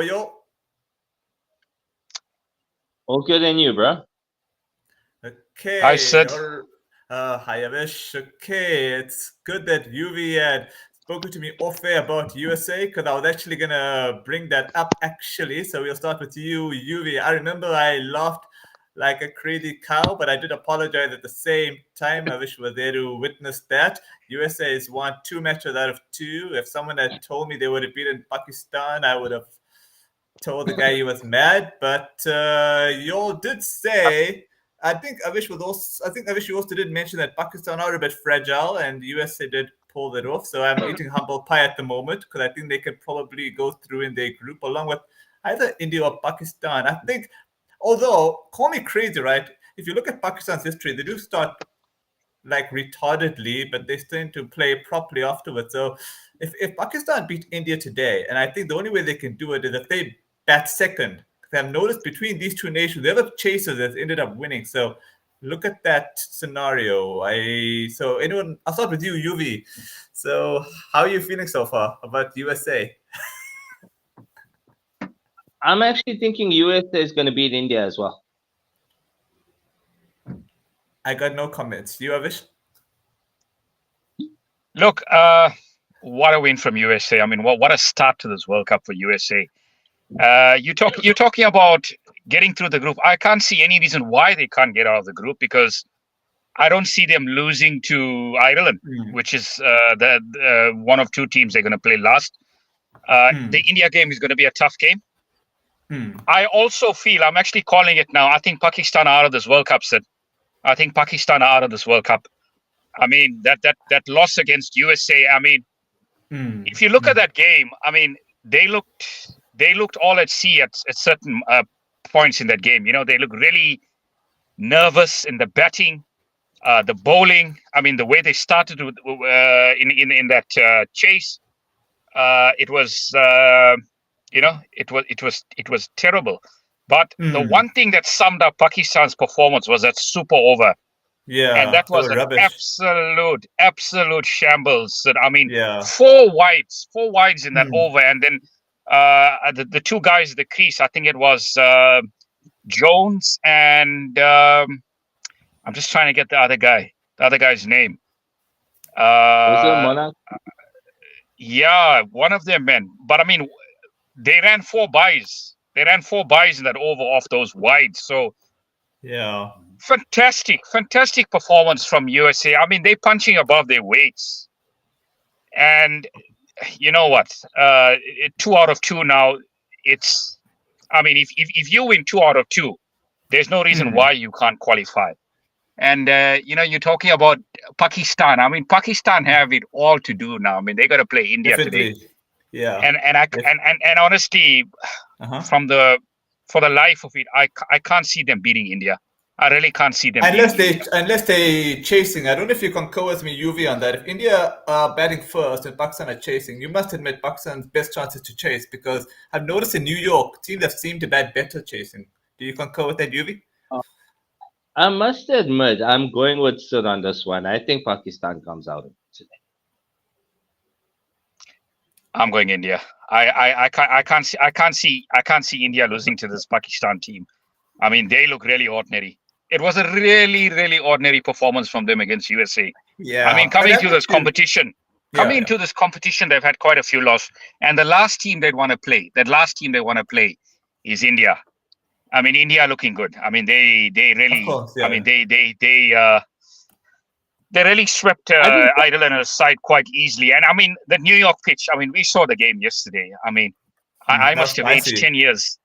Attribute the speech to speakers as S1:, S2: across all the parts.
S1: Yo.
S2: Okay, than you, bro.
S1: Okay.
S3: Hi, Sid.
S1: Hi, Avish. Okay, it's good that Yuvi had spoken to me off air about USA because I was actually gonna bring that up actually. So we'll start with you, Yuvi. I remember I laughed like a crazy cow, but I did apologize at the same time. I wish we were there to witness that. USA has won 2 matches out of 2. If someone had told me they would have beaten Pakistan, I would have told the guy he was mad. But you all did say. I think Avish you also did mention that Pakistan are a bit fragile, and the USA did pull it off. So I'm eating humble pie at the moment because I think they could probably go through in their group along with either India or Pakistan. I think, although call me crazy, right? If you look at Pakistan's history, they do start like retardedly, but they tend to play properly afterwards. So if Pakistan beat India today, and I think the only way they can do it is if they bat second. I've noticed between these two nations, whoever chases has ended up winning. So look at that scenario. I'll start with you, Yuvi. So how are you feeling so far about USA?
S2: I'm actually thinking USA is going to beat India as well.
S1: I got no comments. You, Avish?
S3: Look, what a win from USA. I mean, what a start to this World Cup for USA. You're talking about getting through the group. I can't see any reason why they can't get out of the group because I don't see them losing to Ireland, which is the one of 2 teams they're going to play last. The India game is going to be a tough game. I also feel, I'm actually calling it now, I think Pakistan are out of this World Cup, Sid. I think Pakistan are out of this World Cup. I mean, that loss against USA, I mean, if you look at that game, I mean, they looked all at sea at certain points in that game. You know, they look really nervous in the batting, the bowling. I mean, the way they started with, in that chase, it was it was terrible. But the one thing that summed up Pakistan's performance was that super over.
S1: Yeah,
S3: and that was an absolute shambles. I mean, 4 wides in that over, and then the 2 guys in the crease. I think it was Jones and I'm just trying to get the other guy's name.
S2: Was it Monarch?
S3: Yeah, one of them men. But I mean, they ran 4 byes. They ran 4 byes in that over off those wides. So
S1: yeah.
S3: Fantastic performance from USA. I mean, they're punching above their weights. And you know what? 2 out of 2 now. I mean, if you win 2 out of 2, there's no reason why you can't qualify. And you're talking about Pakistan. I mean, Pakistan have it all to do now. I mean, they got to play India today.
S1: Yeah.
S3: And honestly, for the life of it, I can't see them beating India. I really can't see them
S1: unless they chasing. I don't know if you concur with me, UV, on that. If India are batting first and Pakistan are chasing, you must admit Pakistan's best chances to chase because I've noticed in New York teams that seem to bat better chasing. Do you concur with that, UV?
S2: I must admit, I'm going with Sid on this one. I think Pakistan comes out today.
S3: I'm going India. I can't see India losing to this Pakistan team. I mean, they look really ordinary. It was a really, really ordinary performance from them against USA.
S1: Yeah.
S3: I mean, coming into this competition, they've had quite a few losses. And the last team they want to play is India. I mean, India looking good. I mean, they really. Of course, yeah. I mean, they really swept Ireland aside quite easily. And I mean, the New York pitch. I mean, we saw the game yesterday. I mean, I must have aged 10 years.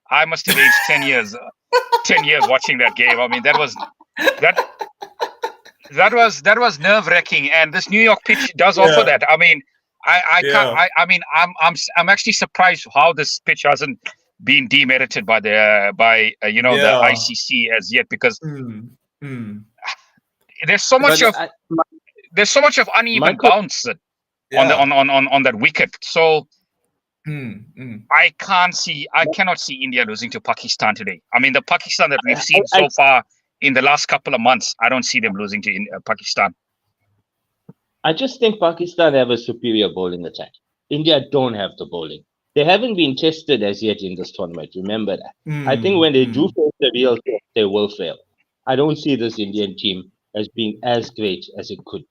S3: 10 years watching that game. I mean, that was nerve-wracking, and this New York pitch does offer that. I mean, I'm actually surprised how this pitch hasn't been demerited by the ICC as yet, because there's so much of uneven bounce on that wicket. So I cannot see India losing to Pakistan today. I mean, the Pakistan that we've seen so far in the last couple of months, I don't see them losing to Pakistan.
S2: I just think Pakistan have a superior bowling attack. India don't have the bowling. they haven't been tested as yet in this tournament. Remember that. I think
S1: Mm,
S2: when they do
S1: mm.
S2: face the real test, they will fail. I don't see this Indian team as being as great as it could.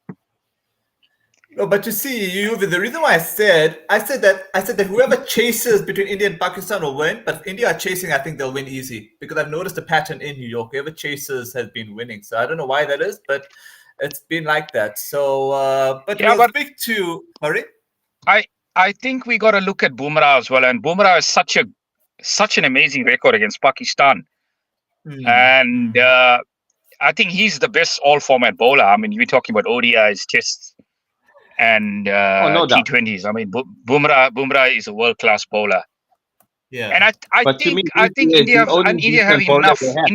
S1: No, but you see, the reason why I said that whoever chases between India and Pakistan will win. But if India are chasing, I think they'll win easy because I've noticed a pattern in New York. Whoever chases has been winning. So I don't know why that is, but it's been like that. So, but
S3: Yeah,
S1: we'll
S3: but
S1: speak to Murray.
S3: I I think we got to look at Bumrah as well, and Bumrah is such an amazing record against Pakistan,
S1: Mm,
S3: and
S1: mm.
S3: I think he's the best all-format bowler. I mean, we're talking about ODIs, Tests, and
S2: Oh, no doubt.
S3: T20s. I mean, Bumrah is a world-class bowler, and
S1: Yeah.
S2: But to me,
S3: I think
S2: he's the only
S3: India have
S2: decent bowler
S3: enough.
S2: they have.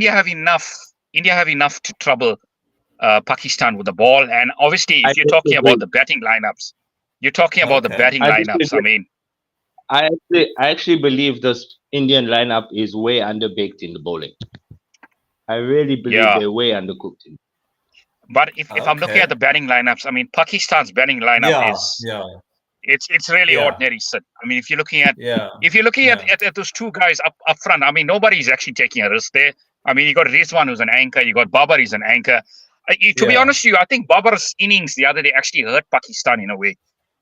S3: India have enough to trouble Pakistan with the ball. And obviously,
S2: I
S3: if you're talking about
S2: disagree.
S3: the batting lineups, you're talking about the
S1: Okay.
S3: batting
S2: I
S3: lineups. I
S2: disagree.
S3: mean,
S2: I actually believe this Indian lineup is way underbaked in the bowling. I really believe
S3: yeah.
S2: they're way undercooked.
S3: But if I'm looking at
S1: Okay.
S3: the batting lineups, I mean, Pakistan's batting lineup
S1: Yeah.
S3: is
S1: Yeah.
S3: it's really
S1: Yeah.
S3: ordinary. Sid. I mean,
S1: Yeah.
S3: if you're looking
S1: Yeah.
S3: at those two guys up front, I mean, nobody's actually taking a risk there. I mean, you got Rizwan who's an anchor, you got Babar who's an anchor. To be
S1: Yeah.
S3: honest with you, I think Babar's innings the other day actually hurt Pakistan in a way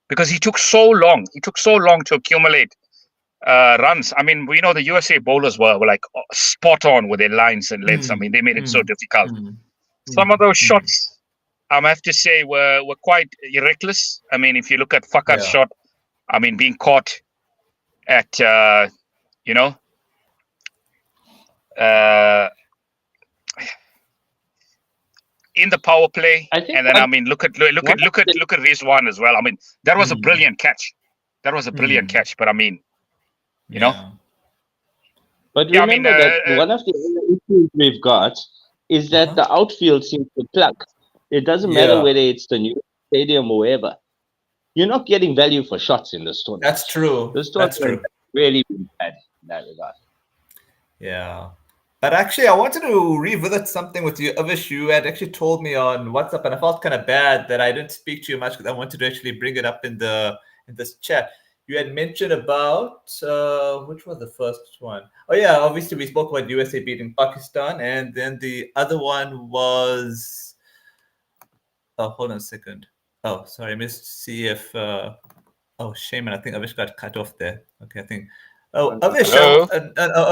S3: because he took so long. He took so long to accumulate runs. I mean, we know the USA bowlers were like spot on with their lines and lengths. I
S1: Mm,
S3: mean, they made it so
S1: mm,
S3: difficult.
S1: mm,
S3: Some of
S1: mm,
S3: those
S1: mm.
S3: shots, I have to say, were quite reckless. I mean, if you look at Fakar's
S1: Yeah.
S3: shot, I mean, being caught at you know uh, in the power play,
S2: I think
S3: and then I mean, look at
S2: one of the
S3: Rizwan as well. I mean, that was a
S1: Mm,
S3: brilliant catch. That was a brilliant
S1: mm.
S3: catch. But I mean, you know,
S1: Yeah.
S2: But
S3: yeah, I mean,
S2: remember that one of the other issues we've got is that
S1: Uh-huh.
S2: the outfield seems to cluck. It doesn't matter
S1: Yeah.
S2: whether it's the new stadium or wherever. You're not getting value for shots in this tournament.
S1: That's true.
S2: This
S1: That's
S2: tournament
S1: true.
S2: has really been bad in that regard.
S1: Yeah. But actually, I wanted to revisit something with you, Avish. You had actually told me on WhatsApp, and I felt kind of bad that I didn't speak to you much because I wanted to actually bring it up in this chat. You had mentioned about which was the first one? Oh yeah, obviously we spoke about USA beating Pakistan, and then the other one was hold on a second. Oh, sorry, I missed to see if oh, shame, and I think Avish got cut off there. Okay, I think. Oh, Avish,
S3: hello.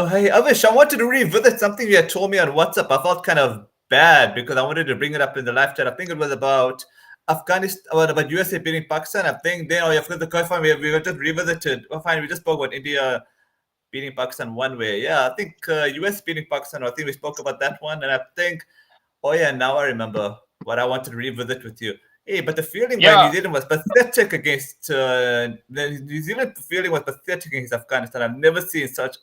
S1: hey, Avish, I wanted to revisit something you had told me on WhatsApp. I felt kind of bad because I wanted to bring it up in the live chat. I think it was about Afghanistan, about USA beating Pakistan. I think then, oh, yeah, for the question, we just revisited. Oh, fine, we just spoke about India beating Pakistan one way. Yeah, I think US beating Pakistan. I think we spoke about that one, and I think, oh yeah, now I remember what I wanted to revisit with you. Hey, but the fielding by New
S3: Yeah,
S1: Zealand was pathetic against the New Zealand fielding was pathetic against Afghanistan. I've never seen such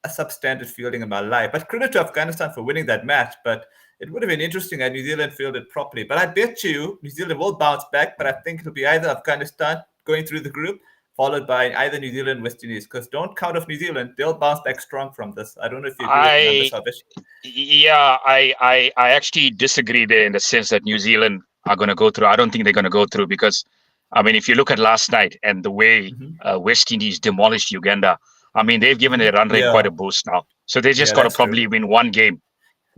S1: a substandard fielding in my life. But credit to Afghanistan for winning that match. But it would have been interesting had New Zealand fielded properly. But I bet you New Zealand will bounce back. But I think it'll be either Afghanistan going through the group, followed by either New Zealand, West Indies. Because don't count off New Zealand; they'll bounce back strong from this. I don't know if you agree with me on this,
S3: I
S1: Avish.
S3: yeah, I actually disagree there in the sense that New Zealand are going to go through. I don't think they're going to go through because, I mean, if you look at last night and the way
S1: Mm-hmm.
S3: West Indies demolished Uganda, I mean, they've given their run rate
S1: Yeah,
S3: quite a boost now. So they just
S1: yeah,
S3: got to
S1: that's true.
S3: probably win one game,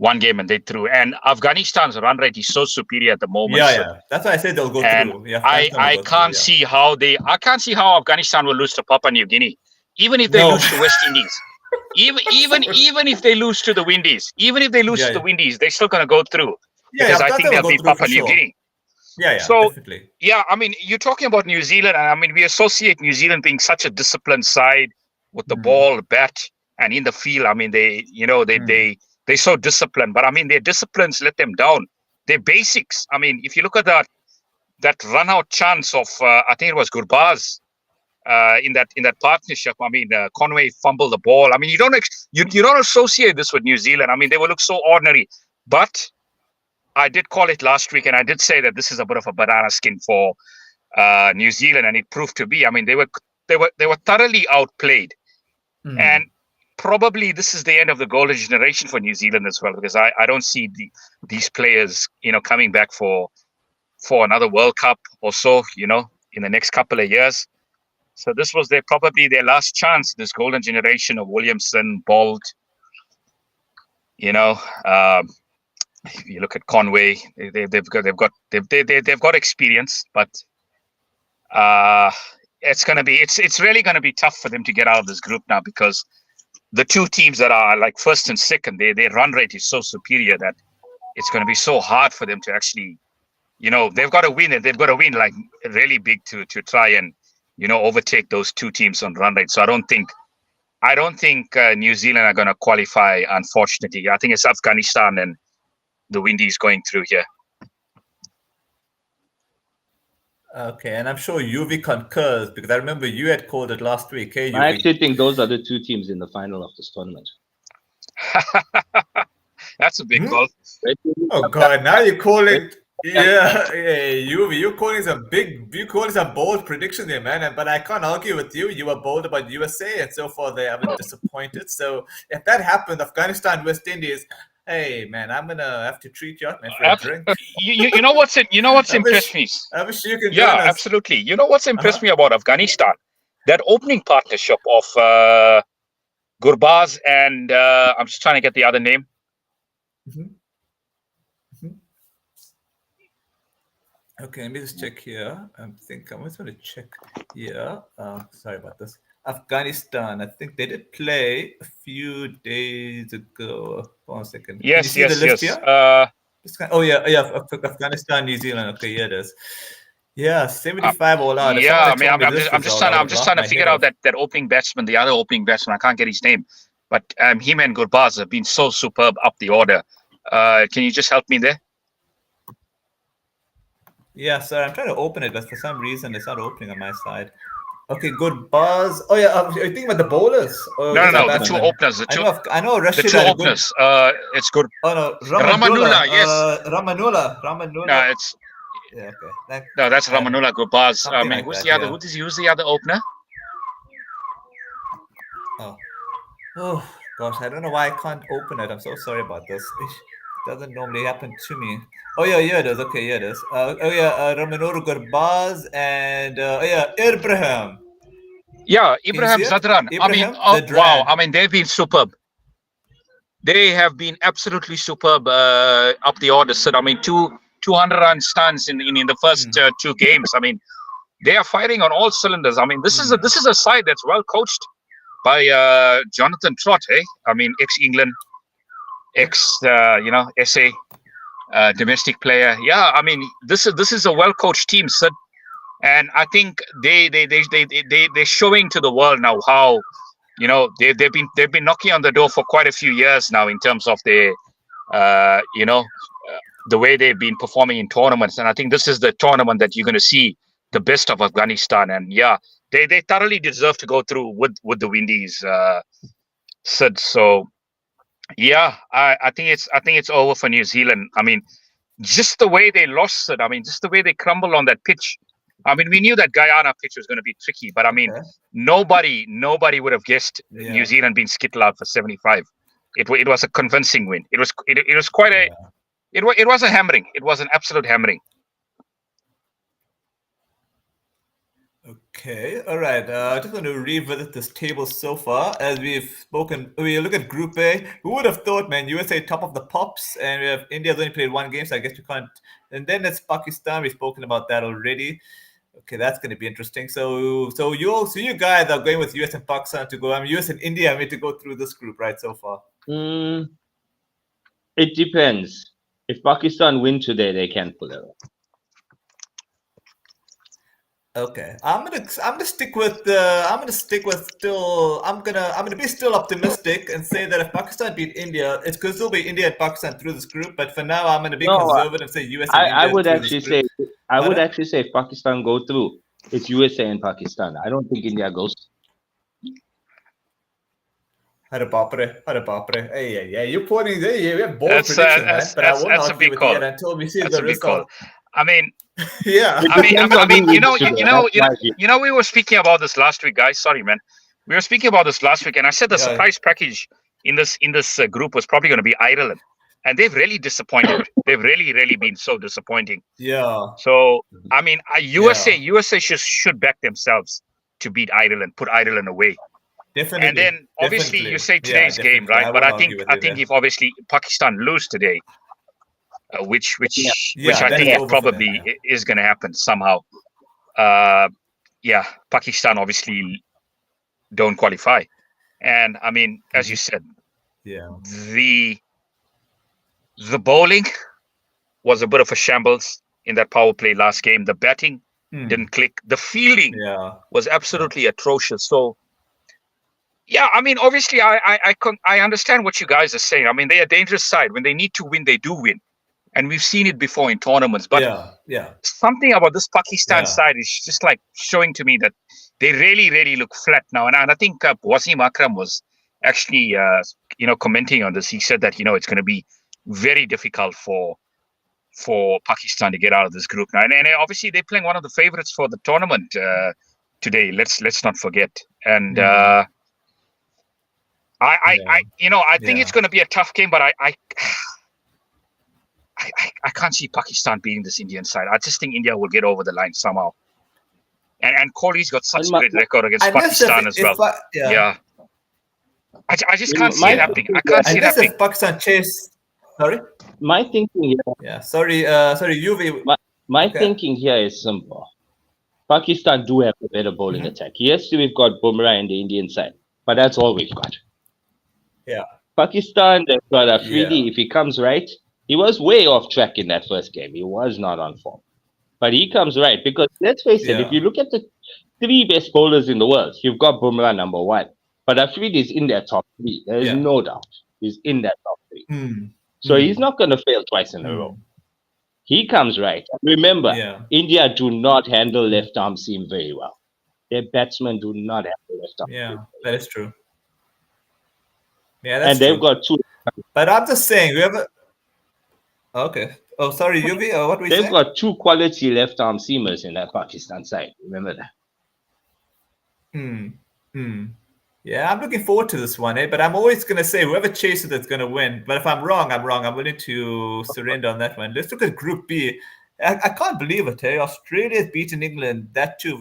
S3: and they through. And Afghanistan's run rate is so superior at the moment.
S1: Yeah,
S3: So,
S1: yeah. That's why I said they'll go
S3: and
S1: through. Yeah, Afghanistan will
S3: I
S1: go through.
S3: can't
S1: Yeah.
S3: see I can't see how Afghanistan will lose to Papua New Guinea, even if they
S1: No.
S3: lose to West Indies. Even if they lose to the Windies,
S1: Yeah, yeah.
S3: they're still going to go through
S1: Yeah, yeah.
S3: because I think
S1: Afghanistan
S3: they'll
S1: will go
S3: beat
S1: through for
S3: Papua New
S1: sure.
S3: Guinea.
S1: Yeah, yeah,
S3: So
S1: definitely.
S3: yeah, I mean, you're talking about New Zealand, and I mean, we associate New Zealand being such a disciplined side with the
S1: Mm,
S3: ball, bat, and in the field. I mean,
S1: mm,
S3: they're so disciplined, but I mean, their disciplines let them down. Their basics. I mean, if you look at that run out chance of I think it was Gurbaz in that partnership. I mean, Conway fumbled the ball. I mean, you don't associate this with New Zealand. I mean, they will look so ordinary. But I did call it last week, and I did say that this is a bit of a banana skin for New Zealand, and it proved to be. I mean, they were thoroughly outplayed,
S1: mm.
S3: and probably this is the end of the golden generation for New Zealand as well, because I don't see these players coming back for another World Cup or so in the next couple of years. So this was probably their last chance. This golden generation of Williamson, Bolt. You know, if you look at Conway, they've got experience, but it's really gonna be tough for them to get out of this group now, because the two teams that are like first and second, their run rate is so superior that it's going to be so hard for them to actually, they've got to win, and they've got to win like really big to try and overtake those two teams on run rate. So I don't think New Zealand are going to qualify, unfortunately. I think it's Afghanistan and the Windies going through here.
S1: Okay, and I'm sure Yuvi concurs, because I remember you had called it last week. Hey, Yuvi.
S2: I actually think those are the two teams in the final of this tournament.
S3: That's a big call.
S1: Oh God! Now you call it, Yuvi. You're calling some bold predictions there, man. But I can't argue with you. You were bold about USA, and so far they haven't disappointed. So if that happened, Afghanistan, West Indies. Hey man, I'm gonna have to treat you out, man, for a drink.
S3: You know what's impressed me?
S1: I wish you could.
S3: Yeah, absolutely. You know what's impressed me about Afghanistan? That opening partnership of Gurbaz and I'm just trying to get the other name.
S1: Okay, let me just check here. I'm just going to check here. Sorry about this. Afghanistan. I think they did play a few days ago. Hold on a second.
S3: Yes.
S1: Afghanistan, New Zealand. Okay, yeah, it is. Yeah, 75 all out.
S3: Yeah, I mean, I'm just trying to figure out that opening batsman, the other opening batsman. I can't get his name, but him and Gurbaz have been so superb up the order. Can you just help me there?
S1: Yeah, sir. I'm trying to open it, but for some reason it's not opening on my side. Okay, good buzz. Oh yeah, are you thinking about the bowlers?
S3: No, the two openers.
S1: I know Rashid.
S3: The two openers. It's good.
S1: Oh no,
S3: Ramanullah. Yes.
S1: Ramanullah.
S3: No, it's.
S1: Yeah, okay.
S3: No, that's Ramanullah Gurbaz. I mean,
S1: like
S3: who's
S1: that,
S3: the other?
S1: yeah.
S3: Who's the other opener?
S1: Oh gosh, I don't know why I can't open it. I'm so sorry about this. It doesn't normally happen to me. Oh yeah, it is. Okay, yeah, it is. Ramanullah Gurbaz and Ibrahim.
S3: Yeah, Ibrahim Zadran. Wow. I mean, they've been superb. They have been absolutely superb up the order. So, I mean, 200 run stands in the first two games. I mean, they are firing on all cylinders. I mean, this is a side that's well coached by Jonathan Trott. I mean, ex-England, SA domestic player. Yeah, I mean, this is a well coached team, Sid. And I think they're showing to the world now how, they've been knocking on the door for quite a few years now in terms of their, the way they've been performing in tournaments. And I think this is the tournament that you're going to see the best of Afghanistan. And yeah, they thoroughly deserve to go through with the Windies, Sid. So yeah, I think it's over for New Zealand. I mean, just the way they lost it. I mean, just the way they crumbled on that pitch. I mean, we knew that Guyana pitch was going to be tricky, but I mean, nobody would have guessed New Zealand being skittled out for 75. It was a convincing win. It was quite a it was a hammering. It was an absolute hammering.
S1: Okay, all right. Just going to revisit this table so far. As we've spoken, we look at Group A. Who would have thought, man? USA top of the pops, and we have India's only played one game, so I guess we can't. And then it's Pakistan. We've spoken about that already. Okay, that's going to be interesting. So you guys are going with US and Pakistan to go. I mean, US and India are meant to go through this group, right? So far.
S2: It depends. If Pakistan win today, they can pull it off.
S1: Okay, I'm gonna stick with still. I'm gonna be still optimistic and say that if Pakistan beat India, it's because it'll be India and Pakistan through this group. But for now, I'm gonna be conservative and say US and India.
S2: I would actually say if Pakistan go through, it's USA and Pakistan. I don't think India goes.
S1: Hare bapre. Hey, you're pointing there. We have bold predictions, man. But I won't argue with you until we see the result.
S3: I mean,
S1: yeah.
S3: I mean, we were speaking about this last week, guys. Sorry, man. We were speaking about this last week, and I said the surprise package in this group was probably going to be Ireland, and they've really disappointed. They've really been so disappointing.
S1: Yeah.
S3: So I mean, USA should back themselves to beat Ireland, put Ireland away.
S1: Definitely.
S3: And then obviously
S1: definitely.
S3: you say today's game, right? But I think if obviously Pakistan lose today, which I think it probably is going to happen somehow. Pakistan obviously don't qualify, and I mean, as you said, the bowling was a bit of a shambles in that power play last game. The batting didn't click. The fielding was absolutely atrocious. So, yeah, I mean, obviously, I understand what you guys are saying. I mean, they're a dangerous side. When they need to win, they do win. And we've seen it before in tournaments. But something about this Pakistan side is just like showing to me that they really, really look flat now. And I think Wasim Akram was actually, commenting on this. He said that, it's going to be very difficult for Pakistan to get out of this group now. And obviously, they're playing one of the favorites for the tournament today. Let's not forget. And I think it's going to be a tough game, but I can't see Pakistan beating this Indian side. I just think India will get over the line somehow. And Kohli's got such a great record against Pakistan as well. I just can't see it happening. I can't see it happening.
S1: If Pakistan chase... Sorry?
S2: My thinking here...
S1: Yeah, sorry, UV...
S2: My thinking here is simple. Pakistan do have a better bowling attack. Yes, we've got Bumrah in the Indian side, but that's all we've got.
S1: Yeah.
S2: Pakistan, they've got Afridi. If he comes right, he was way off track in that first game. He was not on form. But he comes right because, let's face it, if you look at the 3 best bowlers in the world, you've got Bumrah number 1. But Afridi is in their top 3. There is no doubt. He's in that top 3. So he's not going to fail twice in a row. He comes right. Remember, India do not handle left arm seam very well. Their batsmen do not handle left arm.
S1: Yeah, that is true. Yeah, that's
S2: and they've got 2.
S1: But I'm just saying, we have a... Okay. Oh, sorry, Yuvi, what were you saying?
S2: They've got 2 quality left arm seamers in that Pakistan side. Remember that.
S1: Yeah, I'm looking forward to this one, but I'm always going to say whoever chases it's going to win. But if I'm wrong, I'm wrong. I'm willing to surrender on that one. Let's look at Group B. I can't believe it, Australia's beaten England, that too,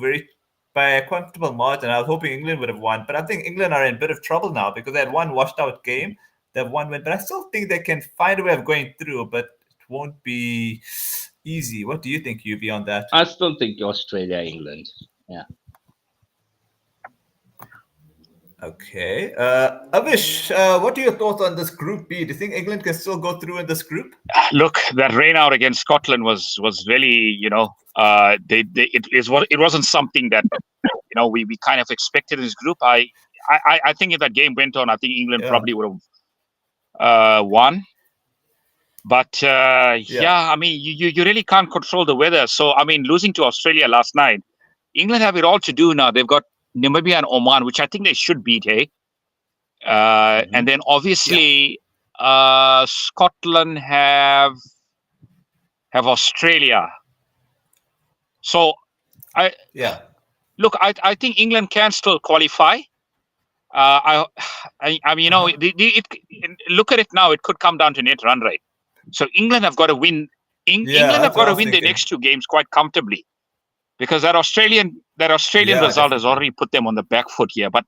S1: by a comfortable margin. I was hoping England would have won, but I think England are in a bit of trouble now because they had one washed out game. They have one win, but I still think they can find a way of going through, but it won't be easy. What do you think, UV, on that?
S2: I still think Australia, England. Yeah.
S1: Okay. Avish, what are your thoughts on this Group B? Do you think England can still go through in this group?
S3: Look, that rain out against Scotland was really, it wasn't something that, we kind of expected in this group. I think if that game went on, I think England probably would have won. But I mean, you really can't control the weather. So, I mean, losing to Australia last night, England have it all to do now. They've got Namibia and Oman, which I think they should beat, and then obviously Scotland have Australia. So I think England can still qualify. I mean, look at it now. It could come down to net run rate. So England have got to win. England have got to win the next 2 games quite comfortably, because that Australian result has already put them on the back foot here. But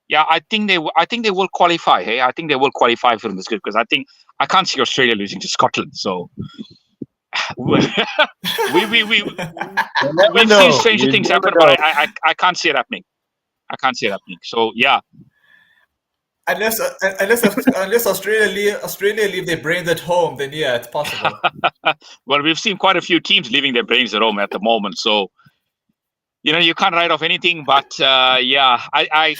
S3: yeah, I think they will qualify. Hey, I think they will qualify for this group because I can't see Australia losing to Scotland. So we've seen stranger things happen, but I can't see it happening. I can't see it happening. So yeah.
S1: Unless Australia leave their brains at home, then yeah, it's possible.
S3: Well, we've seen quite a few teams leaving their brains at home at the moment, so you can't write off anything. But I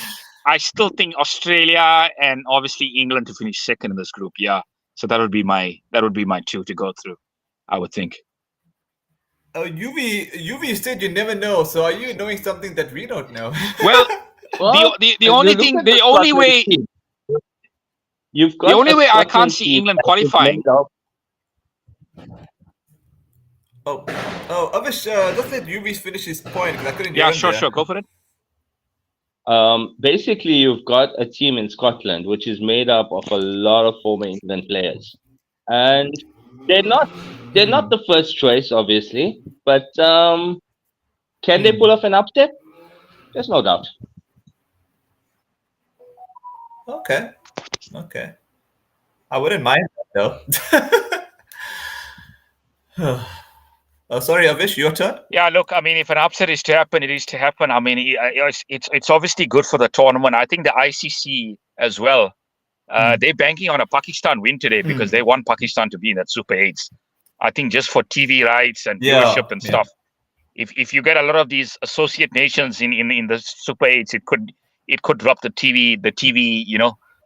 S3: still think Australia and obviously England to finish second in this group. Yeah, so that would be my 2 to go through, I would think.
S1: UV said you never know. So are you knowing something that we don't know?
S3: Well, the only way.
S2: You've got
S3: the only way I can't see England qualifying.
S1: Avish, just let UV finish his point because I couldn't hear him
S3: sure,
S1: there.
S3: go for it.
S2: Basically, you've got a team in Scotland which is made up of a lot of former England players, and they're not the first choice, obviously, but can they pull off an upset? There's no doubt.
S1: Okay. I wouldn't mind that, though. Oh, sorry, Avish, your turn.
S3: Yeah, look, I mean, if an upset is to happen, it is to happen. I mean, it's obviously good for the tournament. I think the ICC as well. They're banking on a Pakistan win today because they want Pakistan to be in that Super 8s. I think just for TV rights and viewership and stuff. If you get a lot of these associate nations in the Super 8s, it could drop the TV,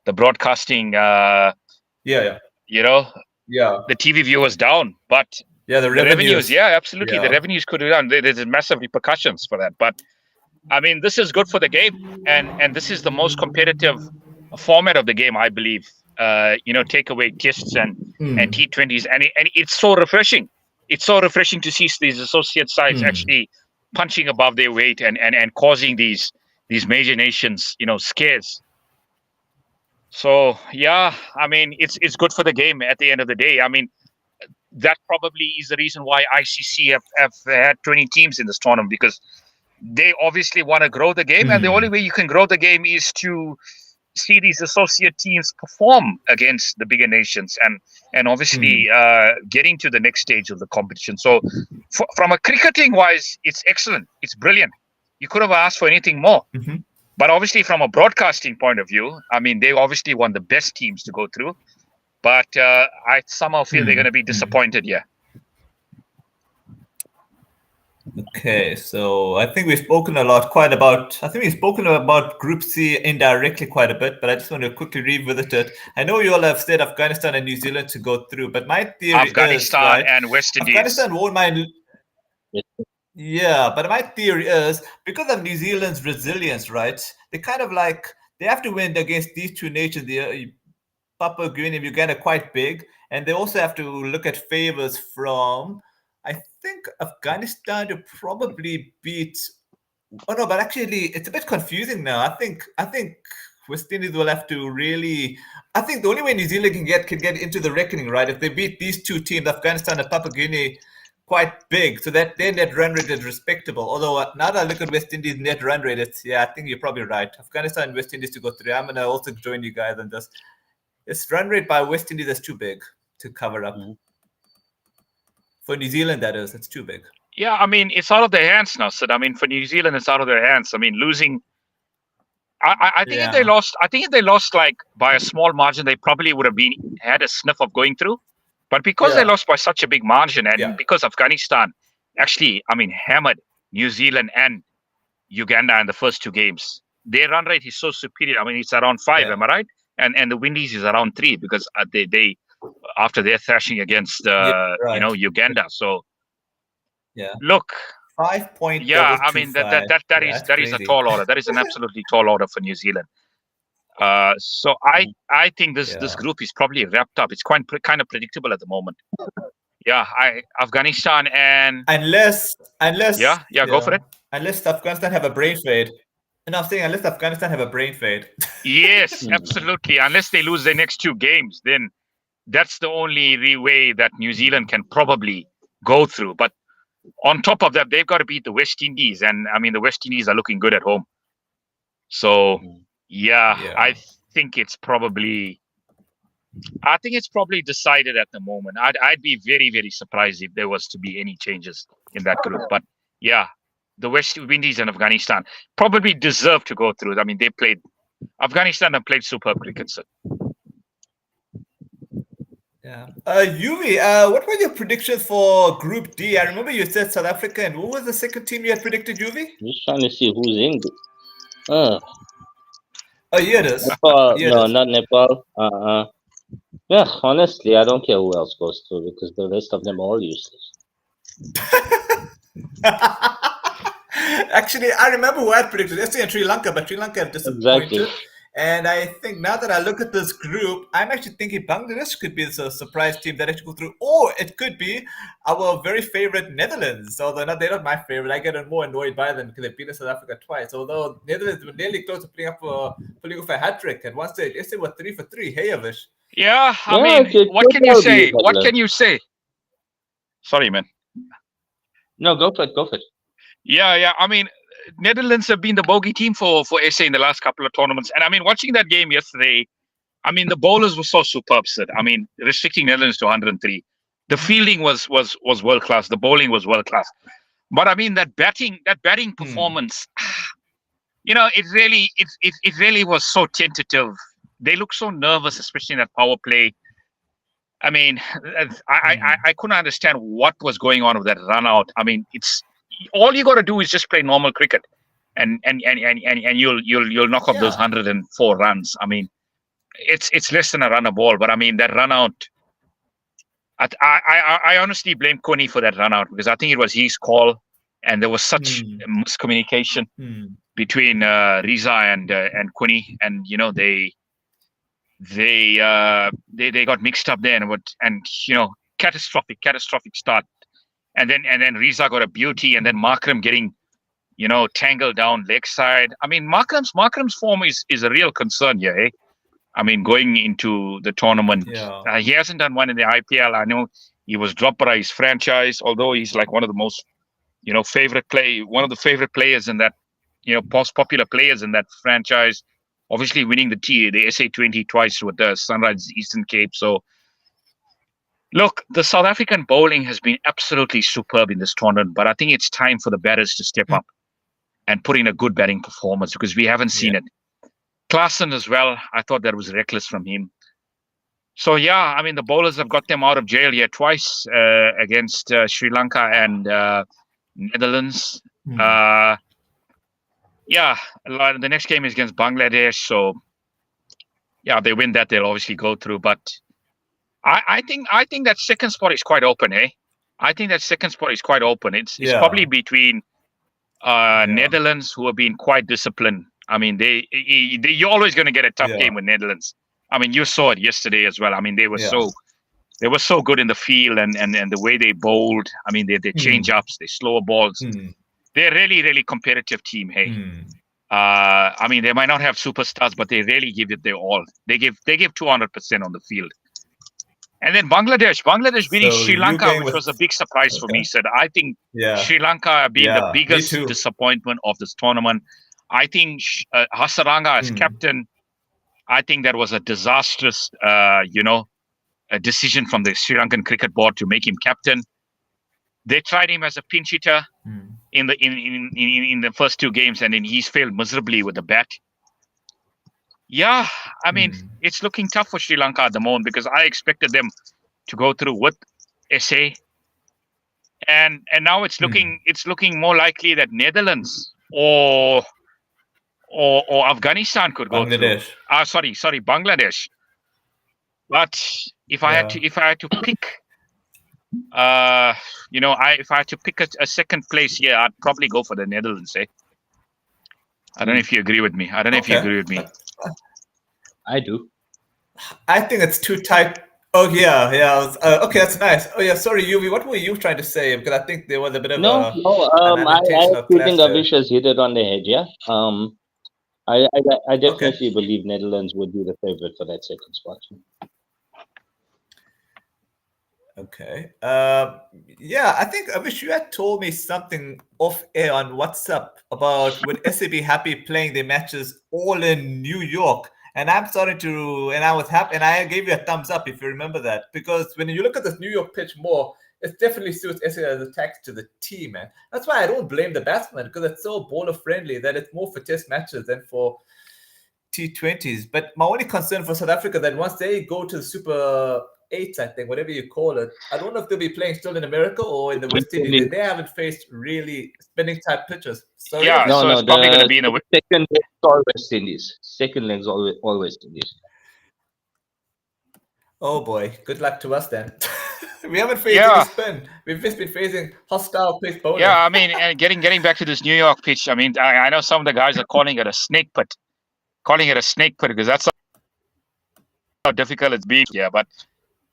S3: the broadcasting. The TV viewers down, but
S1: the revenues.
S3: Yeah, absolutely, the revenues could be down. There's massive repercussions for that, but I mean, this is good for the game, and this is the most competitive format of the game, I believe. Take away tests and T20s, and it's so refreshing. It's so refreshing to see these associate sides actually punching above their weight and causing these major nations, scares. So yeah, I mean, it's good for the game at the end of the day. I mean, that probably is the reason why ICC have had 20 teams in this tournament, because they obviously want to grow the game, and the only way you can grow the game is to see these associate teams perform against the bigger nations and obviously getting to the next stage of the competition. So from a cricketing wise, it's excellent. It's brilliant. You could have asked for anything more. But obviously from a broadcasting point of view, I mean, they obviously want the best teams to go through. But I somehow feel they're going to be disappointed here.
S1: Okay, so I think we've spoken about Group C indirectly quite a bit, but I just want to quickly revisit it. I know you all have said Afghanistan and New Zealand to go through, but my theory
S3: Afghanistan and West Indies.
S1: Afghanistan won't mind. Yeah, but my theory is because of New Zealand's resilience, right? They kind of they have to win against these two nations, the Papua New Guinea and Uganda, quite big, and they also have to look at favors from, I think, Afghanistan to probably beat. Oh no, but actually, it's a bit confusing now. I think West Indies will have to really. I think the only way New Zealand can get into the reckoning, right, if they beat these two teams, Afghanistan and Papua New Guinea, quite big, so that their net run rate is respectable. Although now that I look at West Indies' net run rate, I think you're probably right. Afghanistan and West Indies to go through. I'm gonna also join you guys on this. This run rate by West Indies is too big to cover up. For New Zealand, that is, it's too big.
S3: Yeah, I mean, it's out of their hands now, Sid. I mean, for New Zealand, it's out of their hands. I mean, losing. I think if they lost, like by a small margin, they probably would have had a sniff of going through. But because they lost by such a big margin, and because Afghanistan actually, I mean, hammered New Zealand and Uganda in the first two games, their run rate is so superior. I mean, it's around 5, am I right? And the Windies is around 3 because they after their thrashing against Uganda. So look,
S1: 5 point.
S3: Yeah, I mean that is a tall order. That is an absolutely tall order for New Zealand. So I think this group is probably wrapped up. It's kind of predictable at the moment. Yeah, Afghanistan and
S1: unless
S3: go for it.
S1: Unless Afghanistan have a brain fade. And I'm saying unless Afghanistan have a brain fade.
S3: Yes, absolutely. Unless they lose their next 2 games, then that's the only way that New Zealand can probably go through. But on top of that, they've got to beat the West Indies, and I mean the West Indies are looking good at home. So I think it's probably decided at the moment. I'd be very, very surprised if there was to be any changes in that group. But the West Indies and Afghanistan probably deserve to go through. I mean, Afghanistan have played superb cricket, sir.
S1: Yeah. Yuvi, what were your predictions for Group D? I remember you said South Africa, and what was the second team you had predicted, Yuvi?
S2: Just trying to see who's in.
S1: Oh, here it is.
S2: Nepal. No, not Nepal. Yeah, honestly, I don't care who else goes through because the rest of them are all useless.
S1: Actually, I remember who I had predicted. Let's say Sri Lanka, but Sri Lanka have disappointed.
S2: Exactly.
S1: And I think now that I look at this group, I'm actually thinking Bangladesh could be a surprise team that actually go through. Or it could be our very favorite Netherlands. Although they're not my favorite. I get more annoyed by them because they've beaten South Africa twice. Although Netherlands were nearly close to pulling off a hat-trick at one stage. Yesterday were 3 for 3. Hey, Avish.
S3: Yeah, I mean, what can you say? What can you say? Sorry, man.
S2: No, go for it.
S3: Yeah. I mean, Netherlands have been the bogey team for SA in the last couple of tournaments. And I mean, watching that game yesterday, I mean, the bowlers were so superb, Sid. I mean, restricting Netherlands to 103. The fielding was world class. The bowling was world class. But I mean, that batting performance, it really was so tentative. They looked so nervous, especially in that power play. I mean, I couldn't understand what was going on with that run out. I mean, it's all you got to do is just play normal cricket, and you'll knock off those 104 runs. I mean, it's less than a run a ball, but I mean that run out. I honestly blame Kuni for that run out because I think it was his call, and there was such miscommunication between Riza and Kuni, and they got mixed up there, and catastrophic start, and then Riza got a beauty, and then Markram getting tangled down leg side. I mean, Markram's form is a real concern here, eh? I mean, going into the tournament, he hasn't done one in the IPL. I know he was dropped by his franchise, although he's like one of the most favorite players in that, most popular players in that franchise. Obviously winning the SA20 twice with the Sunrise Eastern Cape. So, look, the South African bowling has been absolutely superb in this tournament, but I think it's time for the batters to step up and put in a good batting performance because we haven't seen it. Klaasen as well, I thought that was reckless from him. So, yeah, I mean, the bowlers have got them out of jail here twice against Sri Lanka and Netherlands. The next game is against Bangladesh. So, yeah, they win that, they'll obviously go through. But I think that second spot is quite open, eh? I think that second spot is quite open. It's probably between Netherlands, who have been quite disciplined. I mean, you're always going to get a tough game with Netherlands. I mean, you saw it yesterday as well. I mean, they were so good in the field and the way they bowled. I mean, they change ups, they slower balls. They're a really, really competitive team. Hey, I mean, they might not have superstars, but they really give it their all. They give 200% on the field. And then Bangladesh beating Sri Lanka, which was a big surprise for me. Said I think Sri Lanka being the biggest disappointment of this tournament. I think Hasaranga as captain, I think that was a disastrous, a decision from the Sri Lankan cricket board to make him captain. They tried him as a pinch hitter in the first two games, and then he's failed miserably with the bat. Yeah, I mean, it's looking tough for Sri Lanka at the moment because I expected them to go through with SA, and now it's looking more likely that Netherlands or Afghanistan could go through. Sorry, Bangladesh. But if I had to pick, if I had to pick a second place here, I'd probably go for the Netherlands. Eh? I don't know if you agree with me.
S2: I do.
S1: I think it's too tight. Oh yeah. Okay, that's nice. Oh yeah, sorry, Yuvi. What were you trying to say? Because I think there was a bit of
S2: I think Avish has hit it on the head. Yeah. I definitely believe Netherlands would be the favorite for that second spot.
S1: Okay. I think Avish, you had told me something off air on WhatsApp about would SAB happy playing their matches all in New York. And I'm starting to, and I was happy, and I gave you a thumbs up if you remember that, because when you look at this New York pitch more, it definitely suits SA as a tax to the team, man. That's why I don't blame the batsman, because it's so bowler friendly that it's more for test matches than for T20s. But my only concern for South Africa that once they go to the Super 8s, I think, whatever you call it, I don't know if they'll be playing still in America or in the West Indies. They haven't faced really spinning type pitches. So
S3: it's probably going to be in the
S2: second leg all West Indies. Second leg's all West Indies.
S1: Oh boy, good luck to us then. We haven't faced any spin. We've just been facing hostile pace bowling.
S3: Yeah, I mean, and getting back to this New York pitch, I mean, I know some of the guys are calling it a snake pit. Because that's how difficult it's been. Yeah, but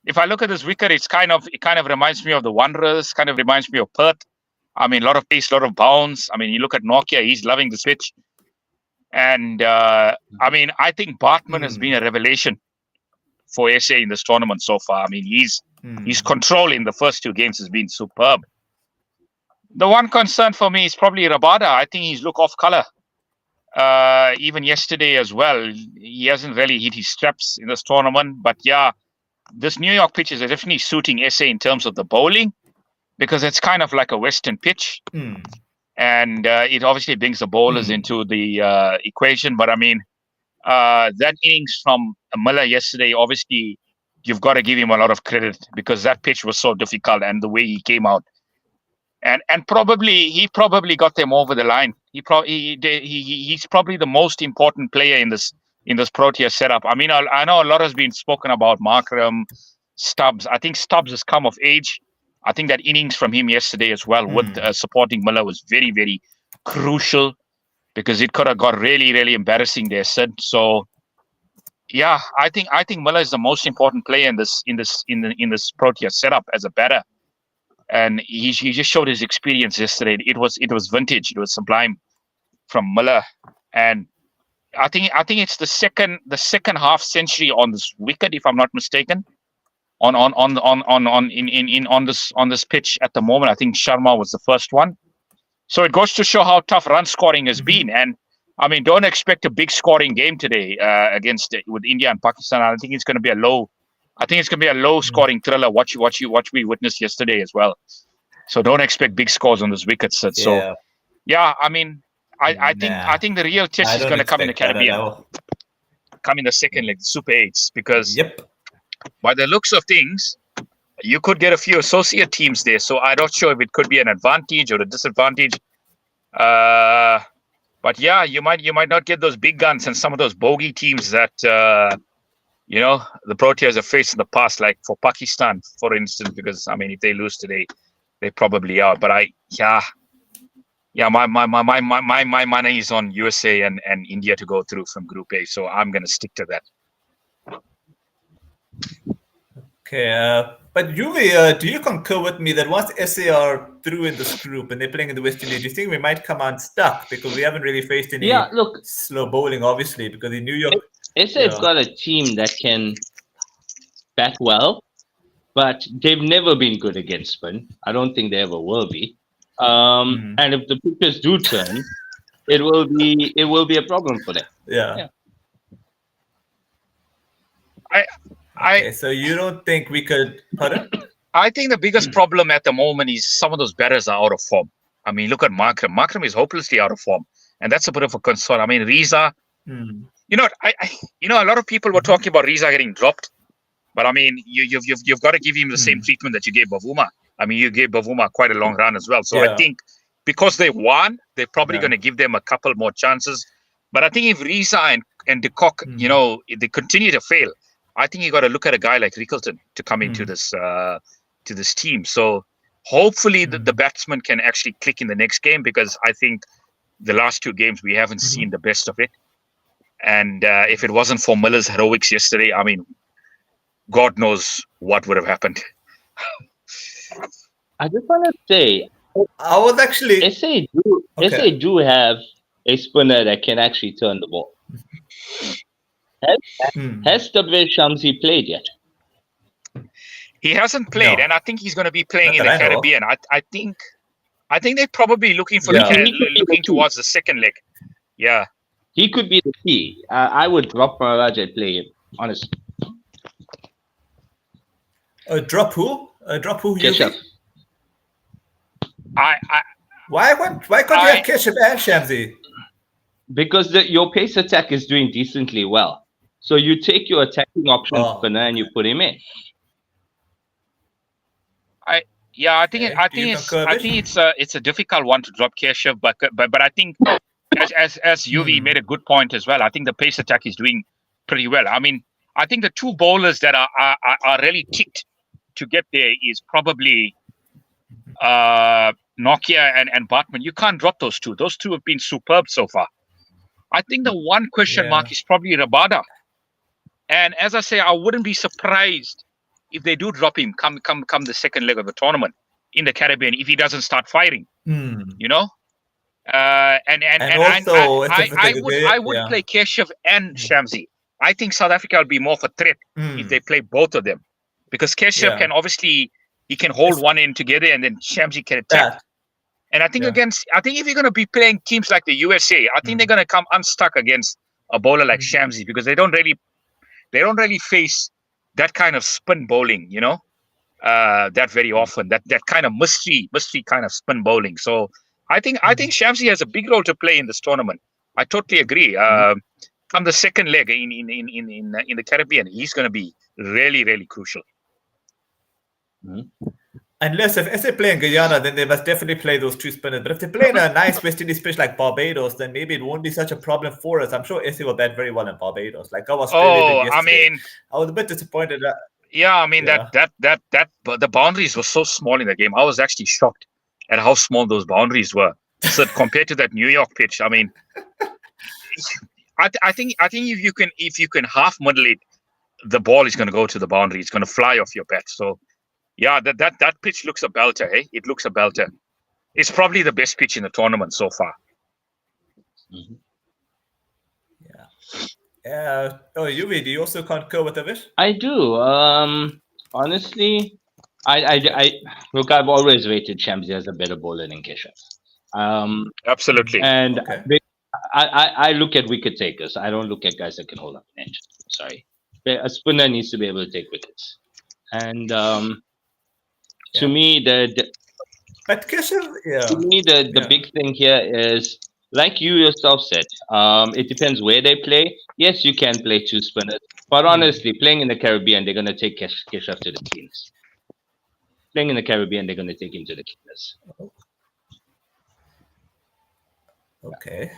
S3: if I look at this wicket, it kind of reminds me of the Wanderers, kind of reminds me of Perth. I mean, a lot of pace, a lot of bounce. I mean, you look at Nokia, he's loving this pitch. And, I mean, I think Bartman has been a revelation for SA in this tournament so far. I mean, his control in the first two games has been superb. The one concern for me is probably Rabada. I think he's look off color. Even yesterday as well, he hasn't really hit his straps in this tournament. But yeah, this New York pitch is definitely suiting SA in terms of the bowling, because it's kind of like a Western pitch. And it obviously brings the bowlers into the equation. But I mean, that innings from Miller yesterday, obviously, you've got to give him a lot of credit, because that pitch was so difficult and the way he came out. And he probably got them over the line. He's probably the most important player in this Protea setup. I mean, I know a lot has been spoken about Markram, Stubbs. I think Stubbs has come of age. I think that innings from him yesterday as well with supporting Miller was very, very crucial, because it could have got really, really embarrassing there, Sid. So yeah, I think Miller is the most important player in this Protea setup as a batter. And he just showed his experience yesterday. It was vintage. It was sublime from Miller. And I think it's the second half century on this wicket, if I'm not mistaken. On this pitch at the moment. I think Sharma was the first one. So it goes to show how tough run scoring has been. And I mean, don't expect a big scoring game today with India and Pakistan. I think it's going to be a low scoring thriller. Watch we witnessed yesterday as well. So don't expect big scores on this wicket set. So yeah, I mean, I think the real test is going to come in the Caribbean. Come in the second leg, the Super 8s, because by the looks of things, you could get a few associate teams there. So I'm not sure if it could be an advantage or a disadvantage. But yeah, you might not get those big guns and some of those bogey teams that the Proteas have faced in the past, like for Pakistan, for instance, because I mean, if they lose today, they probably are. But my money is on USA and India to go through from Group A, so I'm going to stick to that.
S1: Okay, but Yuvi, do you concur with me that once SA are through in this group and they're playing in the West Indies, do you think we might come unstuck, because we haven't really faced any slow bowling, obviously, because in New York,
S2: SA's got a team that can bat well, but they've never been good against spin. I don't think they ever will be. And if the pitches do turn, it will be a problem for them.
S1: Yeah. Okay, so you don't think we could? Pardon?
S3: I think the biggest problem at the moment is some of those batters are out of form. I mean, look at Markram. Markram is hopelessly out of form, and that's a bit of a concern. I mean, Riza. A lot of people were talking about Riza getting dropped, but I mean, you've got to give him the same treatment that you gave Bavuma. I mean, you gave Bavuma quite a long run as well. So I think because they won, they're probably going to give them a couple more chances. But I think if Riza and de Kock, if they continue to fail, I think you got to look at a guy like Rickleton to come into this team. So hopefully the batsman can actually click in the next game, because I think the last two games we haven't seen the best of it. And if it wasn't for Miller's heroics yesterday, I mean, God knows what would have happened.
S2: I just want to say,
S1: I was actually
S2: SA do have a spinner that can actually turn the ball. Has Tabir Shamsi played yet?
S3: He hasn't played, and I think he's going to be playing in the Caribbean. I think they're probably looking towards the second leg. Yeah,
S2: he could be the key. I would drop Maharaj and play him, honestly.
S1: Drop who? Drop who?
S2: Keshav.
S1: Why can't you have Keshav and Shamsi?
S2: Because your pace attack is doing decently well. So you take your attacking option spinner and you put him in.
S3: I think it's a difficult one to drop Keshav, but I think as Yuvi made a good point as well. I think the pace attack is doing pretty well. I mean, I think the two bowlers that are really ticked to get there is probably Nokia and Bartman. You can't drop those two. Those two have been superb so far. I think the one question mark is probably Rabada. And as I say, I wouldn't be surprised if they do drop him come the second leg of the tournament in the Caribbean if he doesn't start firing. You know, I would play Keshav and Shamsi. I think South Africa will be more of a threat if they play both of them, because Keshav can obviously he can hold one end together and then Shamsi can attack. And I think if you're going to be playing teams like the USA, I think they're going to come unstuck against a bowler like Shamsi, because they don't really face that kind of spin bowling, that very often, that kind of mystery kind of spin bowling. So I think Shamsi has a big role to play in this tournament. I totally agree. From the second leg in the Caribbean, he's going to be really, really crucial.
S1: Unless if they play in Guyana, then they must definitely play those two spinners. But if they play in a nice West Indies pitch like Barbados, then maybe it won't be such a problem for us. I'm sure SA will bat very well in Barbados. Like how Australia did yesterday. I was a bit disappointed.
S3: That the boundaries were so small in the game. I was actually shocked at how small those boundaries were. So compared to that New York pitch, I mean, I think if you can half model it, the ball is going to go to the boundary. It's going to fly off your bat. So yeah, that pitch looks a belter. It looks a belter. It's probably the best pitch in the tournament so far.
S1: Yuvi, do you also concur with Avish?
S2: I do. Honestly, I look. I've always rated Shamsi as a better bowler than Keshav.
S3: Absolutely.
S2: And I look at wicket takers. I don't look at guys that can hold up an edge. Sorry, a spinner needs to be able to take wickets. And to me, the big thing here is, like you yourself said, it depends where they play. Yes, you can play two spinners, but honestly, playing in the Caribbean, they're going to take Keshav to the cleaners. Playing in the Caribbean, they're going to take him to the cleaners.
S1: Okay.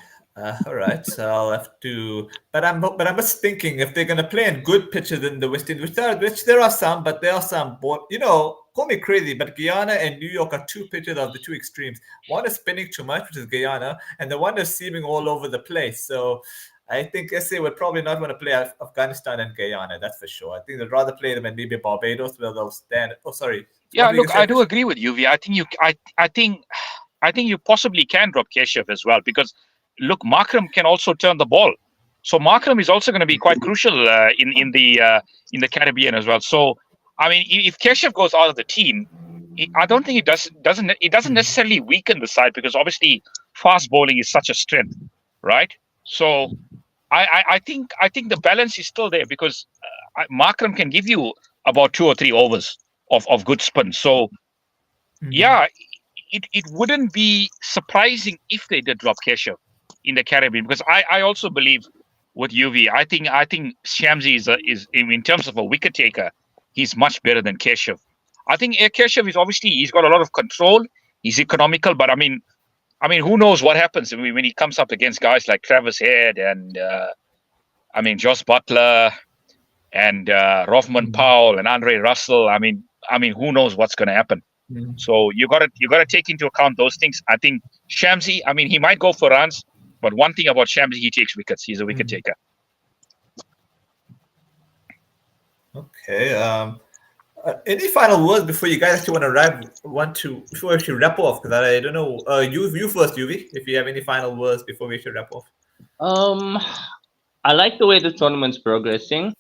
S1: All right. So I'll have to. But I'm just thinking, if they're going to play in good pitches in the West Indies, which there are some, but there are some. Call me crazy, but Guyana and New York are two pitches of the two extremes. One is spinning too much, which is Guyana, and the one is seaming all over the place. So I think SA would probably not want to play Afghanistan and Guyana. That's for sure. I think they'd rather play them in maybe Barbados, where they'll stand. Oh, sorry.
S3: Yeah, look, I do agree with you. I think you possibly can drop Keshav as well, because look, Markram can also turn the ball. So Markram is also going to be quite crucial in the Caribbean as well. So I mean, if Keshav goes out of the team, I don't think it doesn't necessarily weaken the side, because obviously fast bowling is such a strength, right? So I think the balance is still there, because Markram can give you about 2 or 3 overs of good spin. So yeah, it wouldn't be surprising if they did drop Keshav in the Caribbean, because I also believe with UV, I think Shamsi is in terms of a wicket taker, he's much better than Keshav. I think Keshav is obviously, he's got a lot of control, he's economical, but I mean who knows what happens when he comes up against guys like Travis Head and Josh Butler and Rothman Powell and Andre Russell. I mean who knows what's going to happen. So you got to take into account those things. I think Shamsi, he might go for runs, but one thing about Shamsi, he takes wickets. He's a wicket taker.
S1: Okay. Any final words before you guys actually before we should wrap off? Because I don't know. You first, Yuvi, if you have any final words before we should wrap off.
S2: I like the way the tournament's progressing.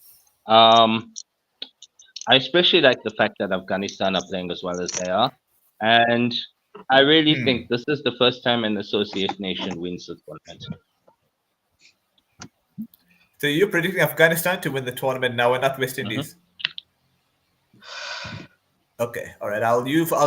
S2: I especially like the fact that Afghanistan are playing as well as they are. And I really think this is the first time an associate nation wins the tournament.
S1: So you're predicting Afghanistan to win the tournament now and not West Indies? Okay. All right. I'll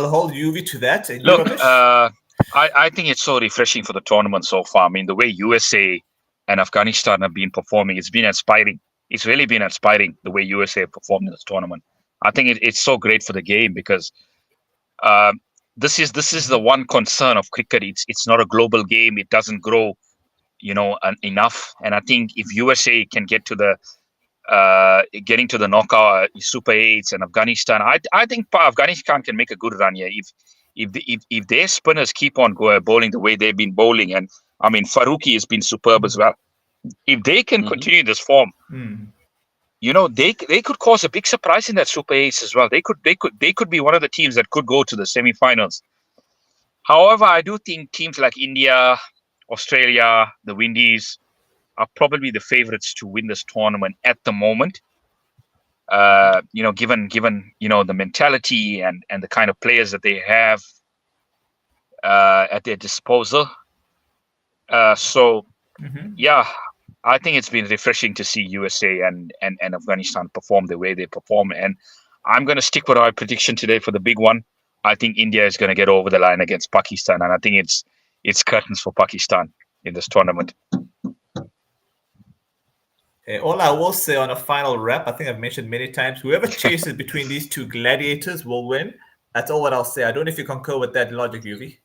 S1: hold UV to that.
S3: Look, I think it's so refreshing for the tournament so far. The way USA and Afghanistan have been performing, it's been inspiring. It's really been inspiring the way USA have performed in this tournament. I think it's so great for the game, because this is the one concern of cricket. It's not a global game. It doesn't grow, enough. And I think if USA can get to the getting to the knockout Super 8s and Afghanistan, I think Afghanistan can make a good run here if their spinners keep on bowling the way they've been bowling. And Farooqi has been superb as well. If they can continue this form, they could cause a big surprise in that Super 8s as well. They could be one of the teams that could go to the semi-finals. However, I do think teams like India, Australia, the Windies are probably the favorites to win this tournament at the moment. Given the mentality and the kind of players that they have. at their disposal. So yeah, I think it's been refreshing to see USA and Afghanistan perform the way they perform. And I'm going to stick with our prediction today for the big one. I think India is going to get over the line against Pakistan, and I think it's curtains for Pakistan in this tournament.
S1: Okay, all I will say on a final wrap, I think I've mentioned many times, whoever chases between these two gladiators will win. That's all what I'll say. I don't know if you concur with that logic, Yuvi.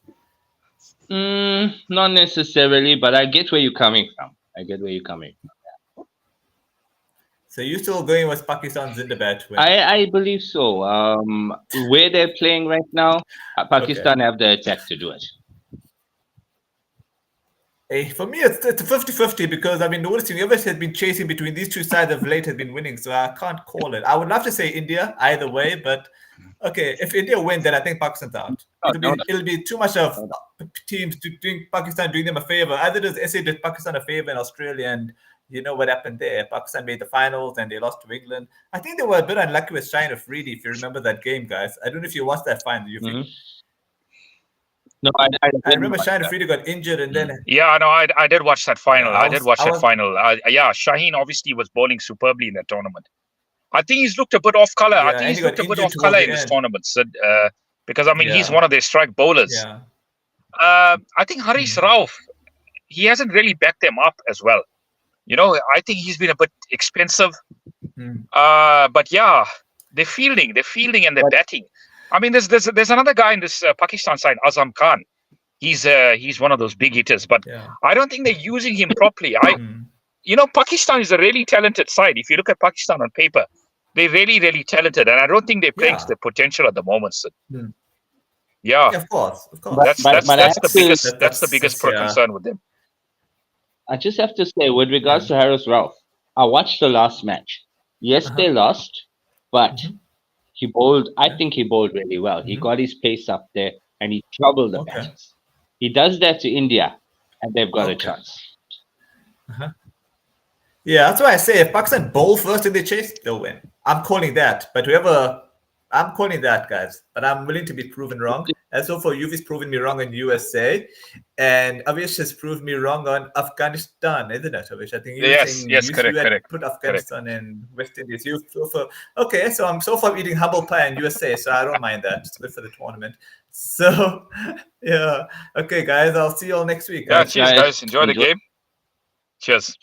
S2: Not necessarily, but I get where you're coming from.
S1: So you're still going with Pakistan Zindabad win?
S2: I believe so. Where they're playing right now, Pakistan have the attack to do it.
S1: Hey, for me, it's a 50-50 because I've been noticing whoever has been chasing between these two sides of late has been winning, so I can't call it. I would love to say India either way, but okay, if India win, then I think Pakistan's out. It'll be too much of teams doing Pakistan doing them a favor. Either does SA did Pakistan a favor in Australia, and you know what happened there. Pakistan made the finals and they lost to England. I think they were a bit unlucky with Shine of Freedy, if you remember that game, guys. I don't know if you watched that final.
S2: No,
S1: I remember Shine of Freedy got injured and then...
S3: Yeah, no, I did watch that final. I did watch that final. Yeah, Shaheen obviously was bowling superbly in that tournament. I think he's looked a bit off color.
S1: Yeah,
S3: I think he's looked a bit off color in this tournament, Sid, because, I mean, he's one of their strike bowlers.
S1: Yeah.
S3: I think Harish Rauf, he hasn't really backed them up as well. You know, I think he's been a bit expensive. But yeah, they're fielding and they're batting. I mean, there's another guy in this Pakistan side, Azam Khan. He's one of those big hitters, but I don't think they're using him properly. You know, Pakistan is a really talented side. If you look at Pakistan on paper, they're really, really talented, and I don't think they're playing to their potential at the moment. So. Yeah,
S1: of course.
S3: That's the biggest concern with them.
S2: I just have to say, with regards to Harris Rauf, I watched the last match. Yes, they lost, but he bowled. I think he bowled really well. He got his pace up there, and he troubled the batters. He does that to India, and they've got a chance.
S1: Yeah, that's why I say if Pakistan bowl first in the chase, they'll win. I'm calling that. But I'm calling that, guys. But I'm willing to be proven wrong. And so far, Yuvi's proven me wrong on USA, and Avish has proved me wrong on Afghanistan, isn't it, Avish? I think
S3: correct.
S1: Put Afghanistan and West Indies. Okay, so I'm so far eating humble pie in USA, so I don't mind that. It's good for the tournament. So, yeah. Okay, guys, I'll see you all next week.
S3: Yeah, cheers, guys. Enjoy the game. Cheers.